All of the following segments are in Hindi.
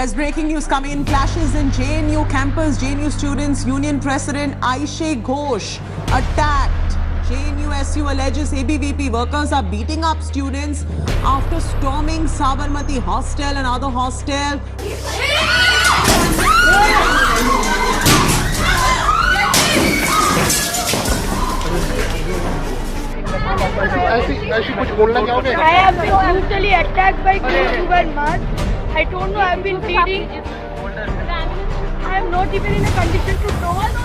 There's breaking news coming in. Clashes in JNU campus. JNU Students Union President Aishe Ghosh attacked. JNU SU alleges ABVP workers are beating up students after storming Sabarmati Hostel and other hostel. ऐसी कुछ बोलना चाहोगे? I am brutally attacked by Cuban mass. I don't know. I've been bleeding. I am not even in a condition to talk.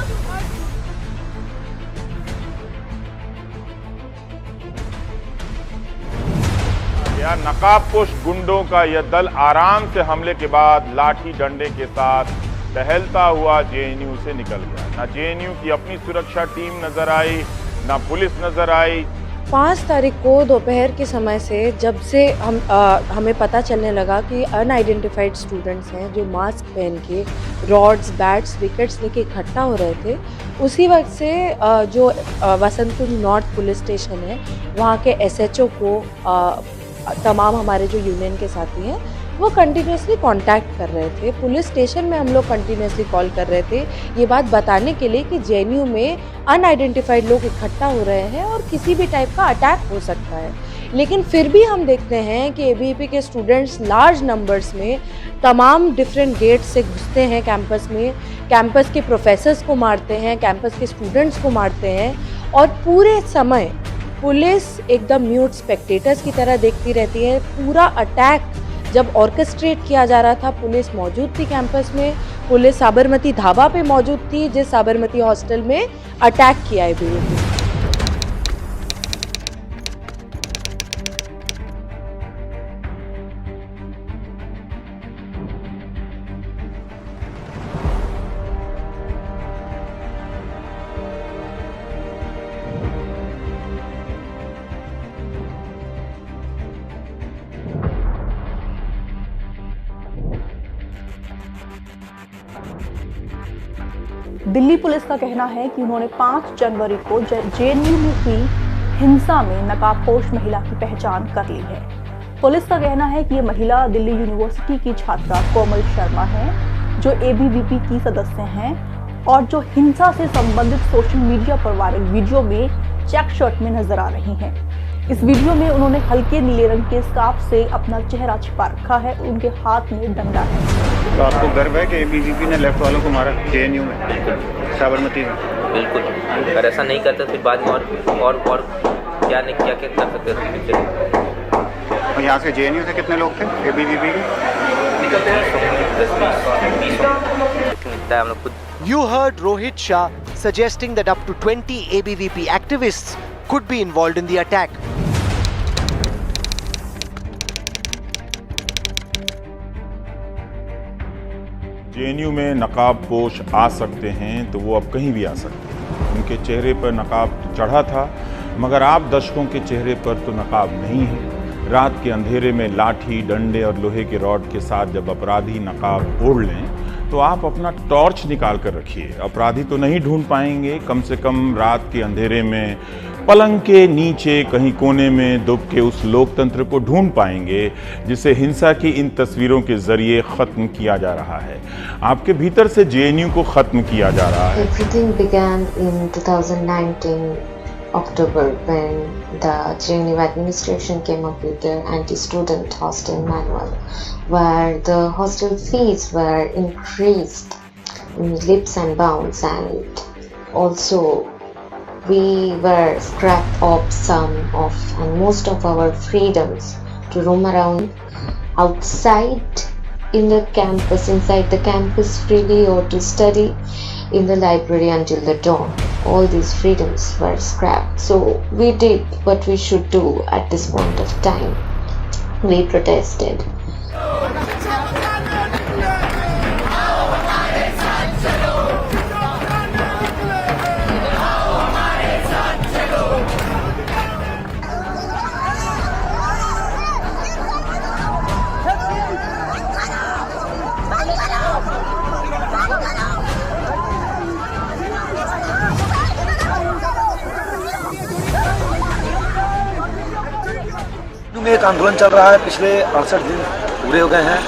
या नकाबपोश गुंडों का यह दल आराम से हमले के बाद लाठी डंडे के साथ टहलता हुआ जेएनयू से निकल गया। ना जेएनयू की अपनी सुरक्षा टीम नजर आई, ना पुलिस नजर आई। 5 तारीख को दोपहर के समय से जब से हमें पता चलने लगा कि अनआइडेंटिफाइड स्टूडेंट्स हैं जो मास्क पहन के रॉड्स, बैट्स, विकेट्स लेके इकट्ठा हो रहे थे, उसी वक्त से जो वसंतपुर नॉर्थ पुलिस स्टेशन है वहाँ के एसएचओ को तमाम हमारे जो यूनियन के साथी हैं वो कंटिन्यूसली कांटेक्ट कर रहे थे। पुलिस स्टेशन में हम लोग कंटिन्यूसली कॉल कर रहे थे ये बात बताने के लिए कि जेएनयू में अनआइडेंटिफाइड लोग इकट्ठा हो रहे हैं और किसी भी टाइप का अटैक हो सकता है। लेकिन फिर भी हम देखते हैं कि एबीवीपी के स्टूडेंट्स लार्ज नंबर्स में तमाम डिफरेंट गेट से घुसते हैं कैंपस में, कैंपस के प्रोफेसर्स को मारते हैं, कैंपस के स्टूडेंट्स को मारते हैं और पूरे समय पुलिस एकदम म्यूट स्पेक्टेटर्स की तरह देखती रहती है। पूरा अटैक जब ऑर्केस्ट्रेट किया जा रहा था पुलिस मौजूद थी कैंपस में, पुलिस साबरमती ढाबा पे मौजूद थी जिस साबरमती हॉस्टल में अटैक किया है एबीवीपी। दिल्ली पुलिस का कहना है कि उन्होंने 5 जनवरी को जेएनयू में हुई हिंसा में नकाबपोश महिला की पहचान कर ली है। पुलिस का कहना है कि ये महिला दिल्ली यूनिवर्सिटी की छात्रा कोमल शर्मा है जो एबीवीपी की सदस्य हैं और जो हिंसा से संबंधित सोशल मीडिया पर वायरल वीडियो में चेक शर्ट में नजर आ रही हैं। इस वीडियो में उन्होंने हल्के नीले रंग के स्कार्फ से अपना चेहरा छिपा रखा है, उनके हाथ में डंडा है। तो आपको गर्व है कि एबीवीपी ने लेफ्ट वालों को मारा जेएनयू में, साबरमती में? बिल्कुल, अगर ऐसा नहीं करते फिर बाद में और क्या कर सकते थे। और यहाँ से जेएनयू से कितने लोग थे एबीवीपी के? You heard Rohit Shah suggesting that up to 20 ABVP activists could be involved in the attack. JNU में नकाबपोश आ सकते हैं तो वो अब कहीं भी आ सकते हैं। उनके चेहरे पर नकाब चढ़ा था, मगर आप दर्शकों के चेहरे पर तो नकाब नहीं है। रात के अंधेरे में लाठी, डंडे और लोहे के रॉड के साथ जब अपराधी नकाब ओढ़ लें तो आप अपना टॉर्च निकाल कर रखिए। अपराधी तो नहीं ढूंढ पाएंगे, कम से कम रात के अंधेरे में पलंग के नीचे कहीं कोने में दुब के उस लोकतंत्र को ढूंढ पाएंगे जिसे हिंसा की इन तस्वीरों के जरिए खत्म किया जा रहा है। आपके भीतर से जेएनयू को खत्म किया जा रहा है। Everything began in 2019 October when the JNU administration came up with the anti-student hostel manual, where the hostel fees were increased in leaps and bounds, and also we were scrapped off some of and most of our freedoms to roam around outside in the campus, inside the campus freely, or to study in the library until the dawn. All these freedoms were scrapped. So we did what we should do at this point of time. We protested. में एक आंदोलन चल रहा है, पिछले 68 दिन पूरे हो गए हैं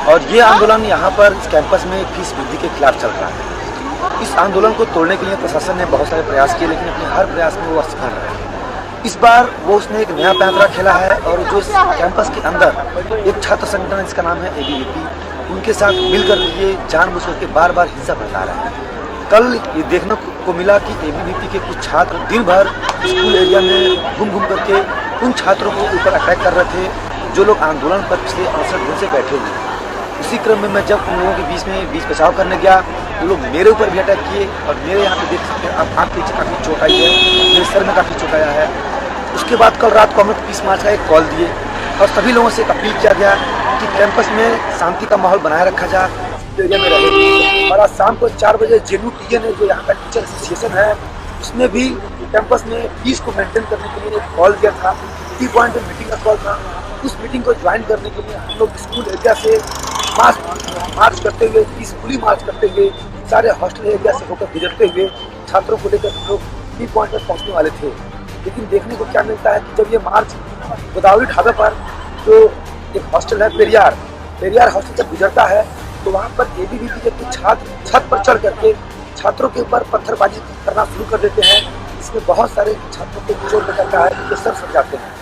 और ये आंदोलन यहाँ पर इस कैंपस में फीस वृद्धि के खिलाफ चल रहा है। इस आंदोलन को तोड़ने के लिए प्रशासन ने बहुत सारे प्रयास किए, लेकिन अपने हर प्रयास में वो असफल रहे। इस बार वो उसने एक नया पैंतरा खेला है और जो इस कैंपस के अंदर एक छात्र संगठन, इसका नाम है ABVP, उनके साथ मिलकर ये जानबूझ के बार बार हिंसा फैला रहे हैं। कल ये देखने को मिला कि ABVP के कुछ छात्र दिन भर स्कूल एरिया में घूम करके उन छात्रों को ऊपर अटैक कर रहे थे जो लोग आंदोलन पर पिछले 68 दिन से बैठे हुए हैं। उसी क्रम में मैं जब उन लोगों के बीच बचाव करने गया, वो लोग मेरे ऊपर भी अटैक किए और मेरे यहाँ पे देख सकते हैं आप आँख पीछे काफ़ी चोट आई है, मेरे सर में काफ़ी चोट आया है। उसके बाद कल रात को हमने पीस मार्च का एक कॉल दिए और सभी लोगों से एक अपील किया गया कि कैंपस में शांति का माहौल बनाए रखा जाए, एरिया में रहे। और आज शाम को 4 बजे JNU TN जो यहाँ का टीचर एसोसिएशन है, उसने भी कैंपस में पीस को मेंटेन करने के लिए एक कॉल दिया था। टी पॉइंट में मीटिंग का कॉल था। उस मीटिंग को ज्वाइन करने के लिए हम लोग स्कूल एरिया से मार्च करते हुए, पीसफुली मार्च करते हुए, सारे हॉस्टल एरिया से होकर गुजरते हुए छात्रों को लेकर हम लोग टी पॉइंट पर पहुँचने वाले थे। लेकिन देखने को क्या मिलता है कि जब ये मार्च गोदावरी ढाबे पर जो एक हॉस्टल है पेरियार हॉस्टल जब गुजरता है, तो वहाँ पर ABVP के कुछ छात्र छत पर चढ़ करके छात्रों के ऊपर पत्थरबाजी करना शुरू कर देते हैं। इसमें बहुत सारे छात्रों को चोट लगता है, उनके सर फट जाते हैं।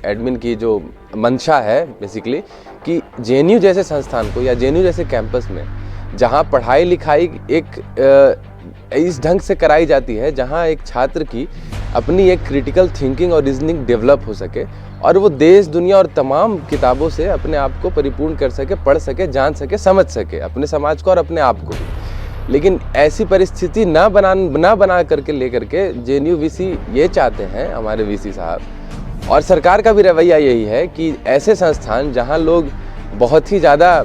एडमिन की जो मंशा है बेसिकली कि JNU जैसे संस्थान को या JNU जैसे कैंपस में जहां पढ़ाई लिखाई एक इस ढंग से कराई जाती है जहां एक छात्र की अपनी एक क्रिटिकल थिंकिंग और रीजनिंग डेवलप हो सके और वो देश दुनिया और तमाम किताबों से अपने आप को परिपूर्ण कर सके, पढ़ सके, जान सके, समझ सके अपने समाज को और अपने आप को भी। लेकिन ऐसी परिस्थिति ना बना करके लेकर के JNU VC ये चाहते हैं, हमारे VC साहब और सरकार का भी रवैया यही है कि ऐसे संस्थान जहां लोग बहुत ही ज़्यादा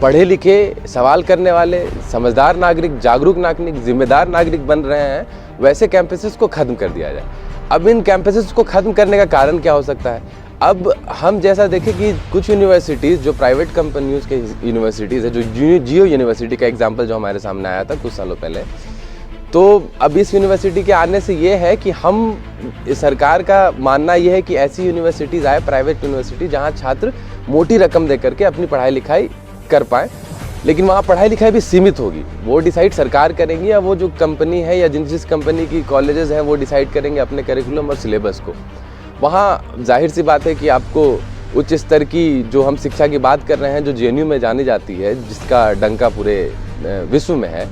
पढ़े लिखे, सवाल करने वाले, समझदार नागरिक, जागरूक नागरिक, जिम्मेदार नागरिक बन रहे हैं, वैसे कैंपसेस को ख़त्म कर दिया जाए। अब इन कैंपसेस को ख़त्म करने का कारण क्या हो सकता है? अब हम जैसा देखें कि कुछ यूनिवर्सिटीज़ जो प्राइवेट कंपनियों के यूनिवर्सिटीज़ है, जो जियो यूनिवर्सिटी का एग्जाम्पल जो हमारे सामने आया था कुछ सालों पहले, तो अब इस यूनिवर्सिटी के आने से ये है कि हम सरकार का मानना ये है कि ऐसी यूनिवर्सिटीज़ आए, प्राइवेट यूनिवर्सिटी, जहाँ छात्र मोटी रकम दे करके अपनी पढ़ाई लिखाई कर पाएँ, लेकिन वहाँ पढ़ाई लिखाई भी सीमित होगी। वो डिसाइड सरकार करेंगी या वो जो कंपनी है या जिस कंपनी की कॉलेजेस हैं वो डिसाइड करेंगे अपने करिकुलम और सिलेबस को। वहाँ जाहिर सी बात है कि आपको उच्च स्तर की जो हम शिक्षा की बात कर रहे हैं, जो JNU में जानी जाती है, जिसका डंका पूरे विश्व में है,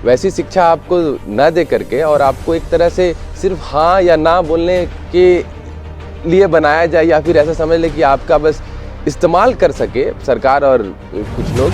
वैसी शिक्षा आपको न दे करके और आपको एक तरह से सिर्फ हाँ या ना बोलने के लिए बनाया जाए या फिर ऐसा समझ ले कि आपका बस इस्तेमाल कर सके सरकार और कुछ लोग।